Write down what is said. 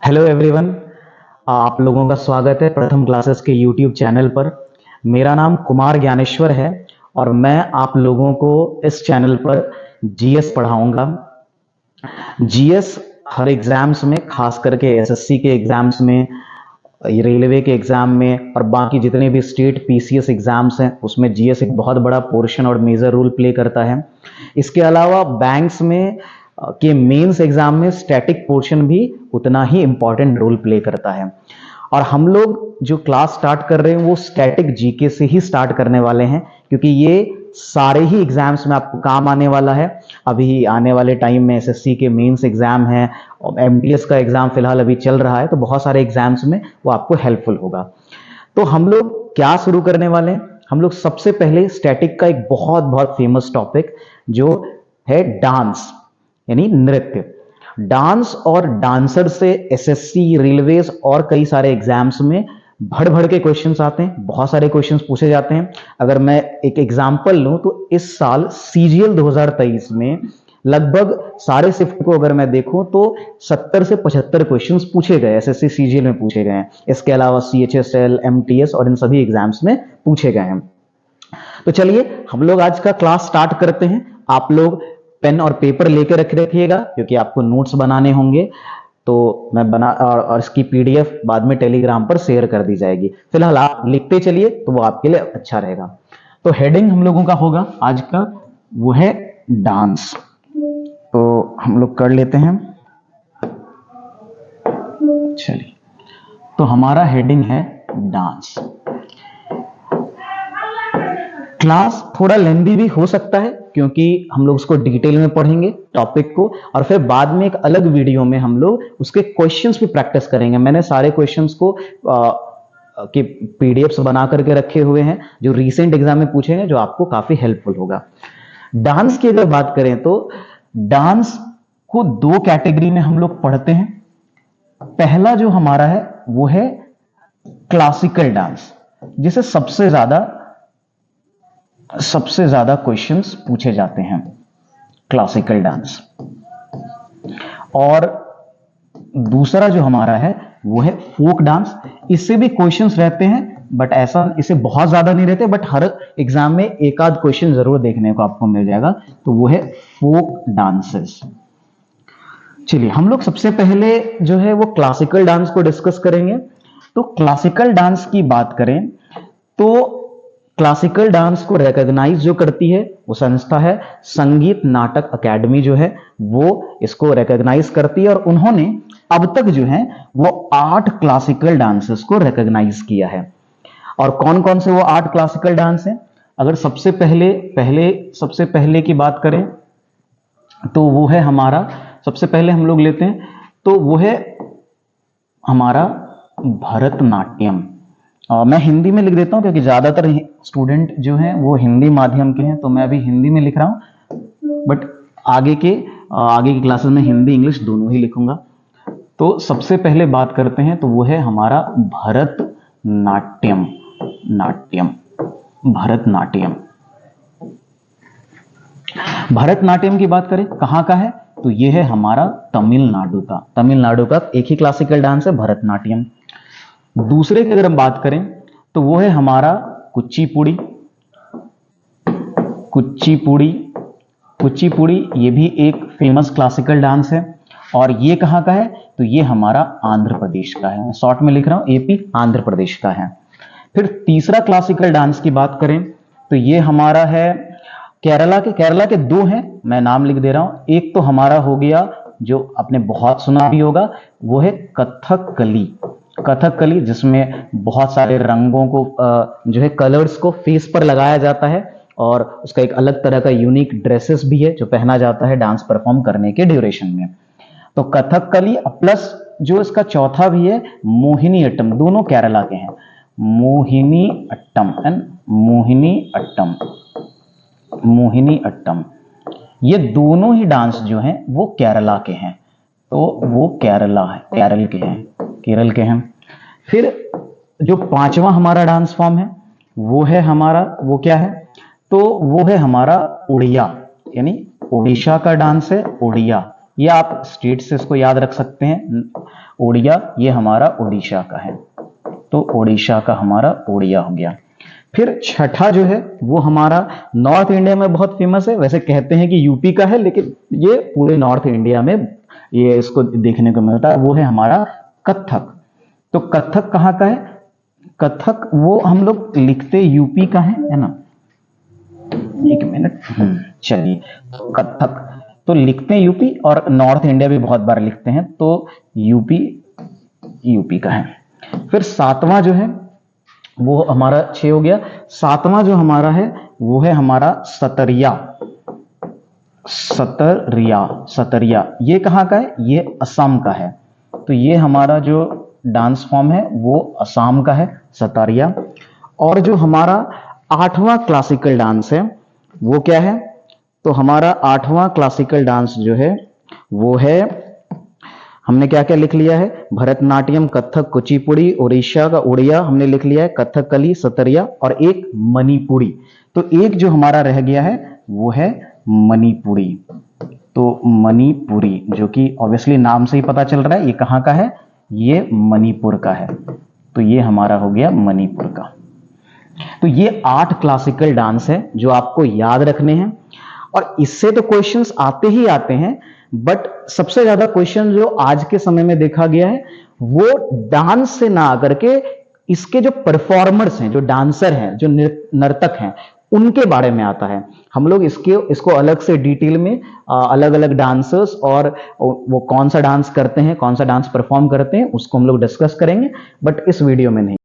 Hello everyone. आप लोगों का स्वागत है प्रथम क्लासेस के यूट्यूब चैनल पर। मेरा नाम कुमार ज्ञानेश्वर है और मैं आप लोगों को इस चैनल पर जीएस पढ़ाऊंगा। जीएस हर एग्जाम्स में, खास करके एसएससी के एग्जाम्स में, रेलवे के एग्जाम में और बाकी जितने भी स्टेट पीसीएस एग्जाम्स हैं उसमें जीएस एक बहुत बड़ा पोर्शन और मेजर रोल प्ले करता है। इसके अलावा बैंक्स में के मेंस एग्जाम में स्टैटिक पोर्शन भी उतना ही इंपॉर्टेंट रोल प्ले करता है। और हम लोग जो क्लास स्टार्ट कर रहे हैं वो स्टैटिक जीके से ही स्टार्ट करने वाले हैं, क्योंकि ये सारे ही एग्जाम्स में आपको काम आने वाला है। अभी आने वाले टाइम में एसएससी के मेंस एग्जाम है और एमटीएस का एग्जाम फिलहाल अभी चल रहा है, तो बहुत सारे एग्जाम्स में वो आपको हेल्पफुल होगा। तो हम लोग क्या शुरू करने वाले हैं, हम लोग सबसे पहले स्टैटिक का एक बहुत बहुत फेमस टॉपिक जो है डांस, यानी नृत्य। डांस और डांसर से एसएससी, रेलवेज और कई सारे एग्जाम्स में भड़ भड़ के क्वेश्चंस आते हैं, बहुत सारे क्वेश्चंस पूछे जाते हैं। अगर मैं एक एग्जांपल लूं तो इस साल सीजीएल 2023 में लगभग सारे शिफ्ट को अगर मैं देखूं तो 70 से 75 क्वेश्चंस पूछे गए, एसएससी सीजीएल में पूछे गए हैं। इसके अलावा सीएचएसएल, एमटीएस और इन सभी एग्जाम्स में पूछे गए हैं। तो चलिए हम लोग आज का क्लास स्टार्ट करते हैं। आप लोग पेन और पेपर लेकर रख रखिएगा क्योंकि आपको नोट्स बनाने होंगे। तो मैं बना और इसकी पीडीएफ बाद में टेलीग्राम पर शेयर कर दी जाएगी। फिलहाल आप लिखते चलिए तो वो आपके लिए अच्छा रहेगा। तो हेडिंग हम लोगों का होगा आज का, वो है डांस। तो हम लोग कर लेते हैं। चलिए, तो हमारा हेडिंग है डांस। क्लास थोड़ा लेंदी भी हो सकता है क्योंकि हम लोग उसको डिटेल में पढ़ेंगे टॉपिक को, और फिर बाद में एक अलग वीडियो में हम लोग उसके क्वेश्चंस भी प्रैक्टिस करेंगे। मैंने सारे क्वेश्चंस को के पीडीएफ्स बना करके रखे हुए हैं जो रीसेंट एग्जाम में पूछेंगे, जो आपको काफी हेल्पफुल होगा। डांस की अगर बात करें तो डांस को दो कैटेगरी में हम लोग पढ़ते हैं। पहला जो हमारा है वो है क्लासिकल डांस, जिसे सबसे ज्यादा क्वेश्चंस पूछे जाते हैं, क्लासिकल डांस। और दूसरा जो हमारा है वो है फोक डांस। इससे भी क्वेश्चंस रहते हैं बट ऐसा इसे बहुत ज्यादा नहीं रहते, बट हर एग्जाम में एक आध क्वेश्चन जरूर देखने को आपको मिल जाएगा। तो वो है फोक डांसेस। चलिए हम लोग सबसे पहले जो है वो क्लासिकल डांस को डिस्कस करेंगे। तो क्लासिकल डांस की बात करें तो क्लासिकल डांस को रिकॉग्नाइज जो करती है वो संस्था है संगीत नाटक अकेडमी, जो है वो इसको रिकॉग्नाइज करती है। और उन्होंने अब तक जो है वो 8 क्लासिकल डांसेस को रिकॉग्नाइज किया है। और कौन कौन से वो 8 क्लासिकल डांस हैं, अगर सबसे पहले की बात करें तो वो है हमारा, सबसे पहले हम लोग लेते हैं तो वो है हमारा भरतनाट्यम। मैं हिंदी में लिख देता हूं क्योंकि ज्यादातर स्टूडेंट जो हैं वो हिंदी माध्यम के हैं, तो मैं अभी हिंदी में लिख रहा हूं, बट आगे की क्लासेस में हिंदी इंग्लिश दोनों ही लिखूंगा। तो सबसे पहले बात करते हैं तो वो है हमारा भरतनाट्यम। भरतनाट्यम की बात करें कहां का है तो ये है हमारा तमिलनाडु का एक ही क्लासिकल डांस है भरतनाट्यम। दूसरे की अगर हम बात करें तो वो है हमारा कुचिपुड़ी। ये भी एक फेमस क्लासिकल डांस है। और ये कहां का है तो ये हमारा आंध्र प्रदेश का है। मैं शॉर्ट में लिख रहा हूं, एपी आंध्र प्रदेश का है। फिर तीसरा क्लासिकल डांस की बात करें तो ये हमारा है केरला के 2 हैं, मैं नाम लिख दे रहा हूं। एक तो हमारा हो गया जो आपने बहुत सुना भी होगा, वो है कथकली, जिसमें बहुत सारे रंगों को जो है कलर्स को फेस पर लगाया जाता है और उसका एक अलग तरह का यूनिक ड्रेसेस भी है जो पहना जाता है डांस परफॉर्म करने के ड्यूरेशन में। तो कथकली प्लस जो इसका चौथा भी है मोहिनी अट्टम, दोनों केरला के हैं। मोहिनी अट्टम ये दोनों ही डांस जो हैं वो केरला के हैं। तो वो केरल के हैं। फिर जो 5वां हमारा डांस फॉर्म है वो है हमारा, वो क्या है तो वो है हमारा उड़िया, यानी ओडिशा का डांस है उड़िया। या आप स्टेट से इसको याद रख सकते हैं। ओडिया ये हमारा उड़ीसा का है, तो ओडिशा का हमारा ओडिया हो गया। फिर छठा जो है वो हमारा नॉर्थ इंडिया में बहुत फेमस है, वैसे कहते हैं कि यूपी का है लेकिन ये पूरे नॉर्थ इंडिया में ये इसको देखने को मिलता है, वो है हमारा कथक। तो कथक कहाँ का है? कथक वो हम लोग लिखते यूपी का है ना। एक मिनट, चलिए, कथक तो लिखते हैं यूपी और नॉर्थ इंडिया भी बहुत बार लिखते हैं, तो यूपी का है। फिर सातवां जो है वो हमारा 6 हो गया। सातवां जो हमारा है वो है हमारा सतरिया। सतरिया ये कहाँ का है? ये असम का है। तो ये हमारा जो डांस फॉर्म है वो असम का है, सतरिया। और जो हमारा 8वां क्लासिकल डांस है वो क्या है? तो हमारा 8वां क्लासिकल डांस जो है वो है, हमने क्या क्या लिख लिया है? भरतनाट्यम, कथक, कुचिपुड़ी, उड़ीसा का उड़िया हमने लिख लिया है, कथकली, सतरिया और एक मणिपुरी। तो एक जो हमारा रह गया है वो है मणिपुरी। तो मणिपुरी जो कि ऑब्वियसली नाम से ही पता चल रहा है ये कहाँ का है, ये मणिपुर का है। तो ये हमारा हो गया मणिपुर का। तो ये 8 क्लासिकल डांस है जो आपको याद रखने हैं और इससे तो क्वेश्चंस आते ही आते हैं, बट सबसे ज्यादा क्वेश्चन जो आज के समय में देखा गया है वो डांस से ना आकर के इसके जो परफॉर्मर्स हैं, जो डांसर हैं, जो नर्तक हैं, उनके बारे में आता है। हम लोग इसको अलग से डिटेल में अलग अलग डांसर्स और वो कौन सा डांस करते हैं, कौन सा डांस परफॉर्म करते हैं, उसको हम लोग डिस्कस करेंगे, बट इस वीडियो में नहीं।